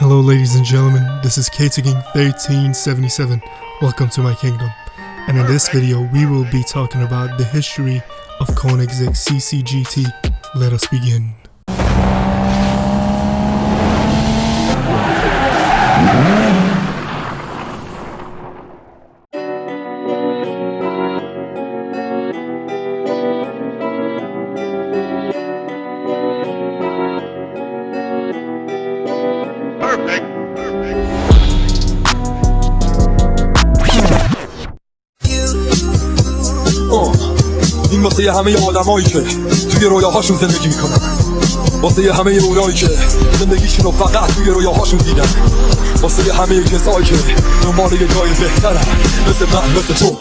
Hello ladies and gentlemen, this is Koenigsegg 1377. Welcome to my kingdom. And in this video we will be talking about the history of Koenigsegg CCGT. Let us begin. این واسه همه آدمایی که توی رویاهاشون زندگی میکنن، واسه همه اونایی که زندگیشون رو فقط توی رویاهاشون دیدن، واسه همه کسایی که دنبال یه جای بهترن مثل من مثل تو.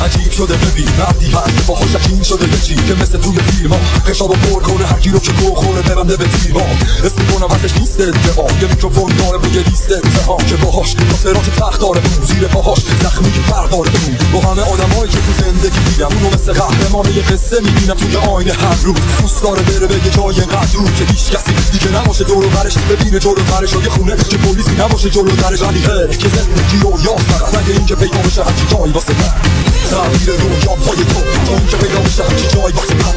عجیب شده ببین مردی هست با خوشکین شده یه چی که مثل توی فیلم ها قشا رو پر کنه هرکی رو که گو خوره برنده به تیر ها. اسم میکنم وقتش نیست ادعا، یه میکروفون داره روی لیست اتهام که باهاش خاطرات تخت داره اون زیر پاهاش زخمی که فرق داره اون با همه آدمایی که تو زندگی دیدم اونو مثل قهرمان یه قصه میبینم توی آینه هر روز. دوست داره بره به یه جای اینقدر دور که هیچ کسی دیگه نباشه دور و برش، ببینه جلو برش و یه خونه که پلیسی نباشه جلو درش، ولی که زندگی رو یاد فقط اگه اینکه پیدا بشه هرچی جایی واسه من. تغییر دنیا پای تو تا اینکه پیدا بشه همچی جایی واسه من.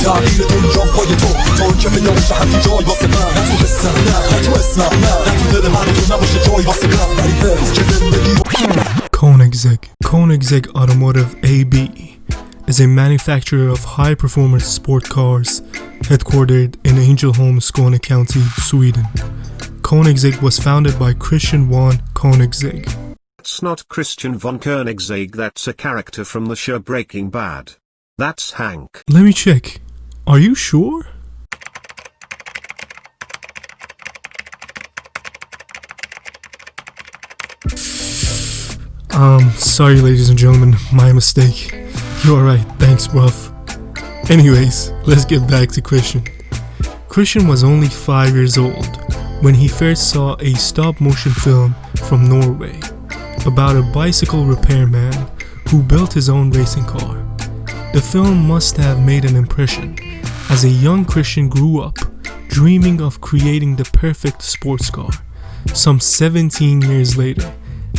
تغییر دنیا پای تو تا اینکه پیدا بشه همچی جایی واسه من. نه تو حسم نه تو اسمم نه تو دل من تو نباشه جایی واسه من. ولی که زندگی Koenigsegg Automotive AB is a manufacturer of high-performance sport cars headquartered in Ängelholm, Skåne County, Sweden. Koenigsegg was founded by Christian von Koenigsegg. That's not Christian von Koenigsegg, that's a character from the show Breaking Bad. That's Hank. Let me check. Are you sure? Sorry ladies and gentlemen, my mistake. You are right, thanks bruv. Anyways, let's get back to Christian. Christian was only 5 years old when he first saw a stop-motion film from Norway about a bicycle repairman who built his own racing car. The film must have made an impression, as a young Christian grew up dreaming of creating the perfect sports car. Some 17 years later,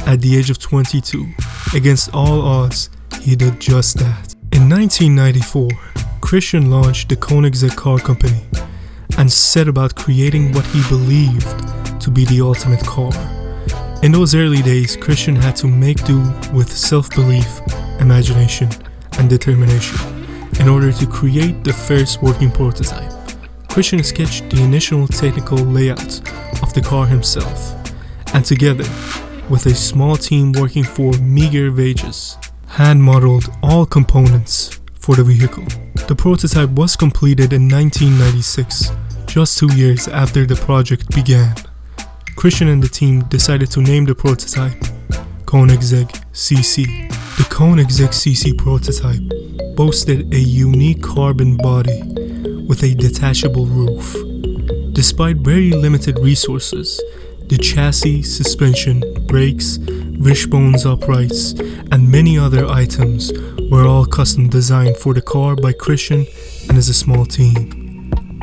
at the age of 22, against all odds, he did just that. In 1994, Christian launched the Koenigsegg car company and set about creating what he believed to be the ultimate car. In those early days, Christian had to make do with self-belief, imagination, and determination in order to create the first working prototype. Christian sketched the initial technical layout of the car himself, and together, with a small team working for meager wages, hand-modeled all components for the vehicle. The prototype was completed in 1996, just 2 years after the project began. Christian and the team decided to name the prototype Koenigsegg CC. The Koenigsegg CC prototype boasted a unique carbon body with a detachable roof. Despite very limited resources, the chassis, suspension, brakes, wishbones uprights, and many other items were all custom designed for the car by Christian and his small team.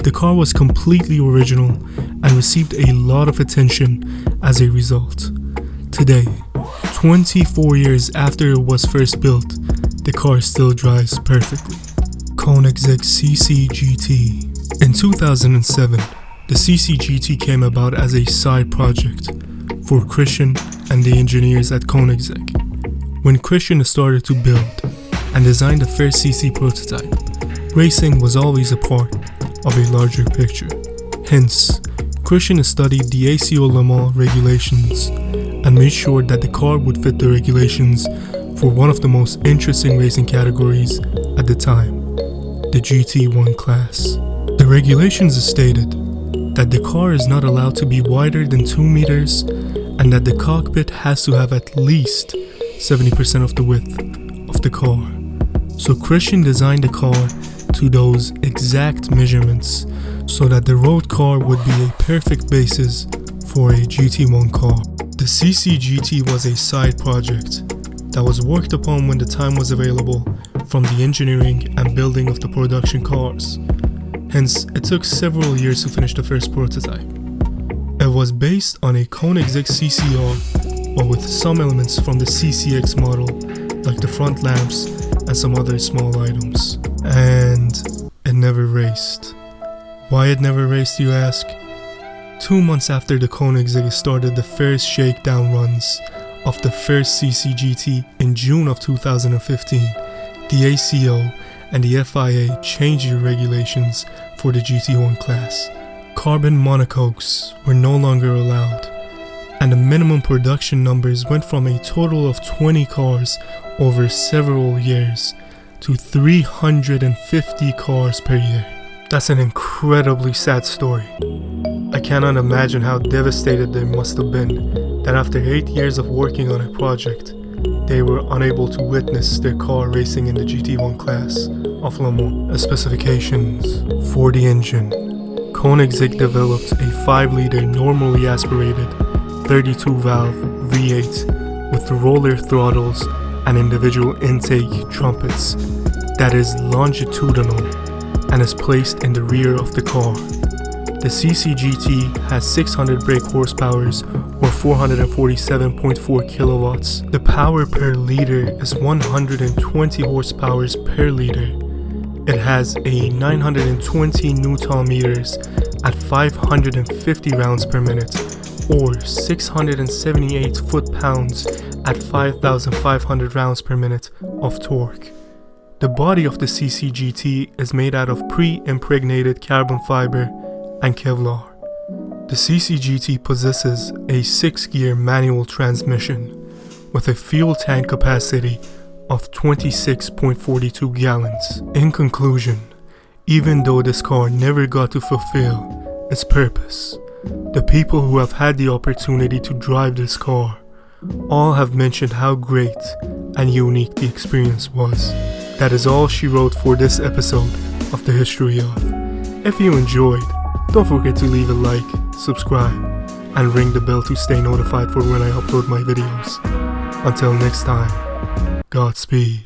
The car was completely original and received a lot of attention as a result. Today, 24 years after it was first built, the car still drives perfectly. Koenigsegg CCGT. In 2007, the CCGT came about as a side project for Christian and the engineers at Koenigsegg. When Christian started to build and design the first CC prototype, racing was always a part of a larger picture. Hence, Christian studied the ACO Le Mans regulations and made sure that the car would fit the regulations for one of the most interesting racing categories at the time, the GT1 class. The regulations stated that the car is not allowed to be wider than 2 meters and that the cockpit has to have at least 70% of the width of the car. So Christian designed the car to those exact measurements so that the road car would be a perfect basis for a GT1 car. The CCGT was a side project that was worked upon when the time was available from the engineering and building of the production cars. Hence, it took several years to finish the first prototype. was based on a Koenigsegg CCR, but with some elements from the CCX model, like the front lamps and some other small items. And it never raced. Why it never raced, you ask? 2 months after the Koenigsegg started the first shakedown runs of the first CCGT in June of 2015, the ACO and the FIA changed the regulations for the GT1 class. Carbon monocoques were no longer allowed, and the minimum production numbers went from a total of 20 cars over several years to 350 cars per year. That's an incredibly sad story. I cannot imagine how devastated they must have been that after 8 years of working on a project, they were unable to witness their car racing in the GT1 class of Le Mans. Specifications for the engine. Koenigsegg developed a 5-liter normally aspirated 32-valve V8 with roller throttles and individual intake trumpets that is longitudinal and is placed in the rear of the car. The CCGT has 600 brake horsepowers or 447.4 kilowatts. The power per liter is 120 horsepowers per liter. It has a 920 Newton meters at 550 rounds per minute or 678 foot-pounds at 5,500 rounds per minute of torque. The body of the CCGT is made out of pre-impregnated carbon fiber and Kevlar. The CCGT possesses a 6-gear manual transmission with a fuel tank capacity of 26.42 gallons. In conclusion, even though this car never got to fulfill its purpose, the people who have had the opportunity to drive this car all have mentioned how great and unique the experience was. That is all she wrote for this episode of The History Of. If you enjoyed, don't forget to leave a like, subscribe, and ring the bell to stay notified for when I upload my videos. Until next time, Godspeed.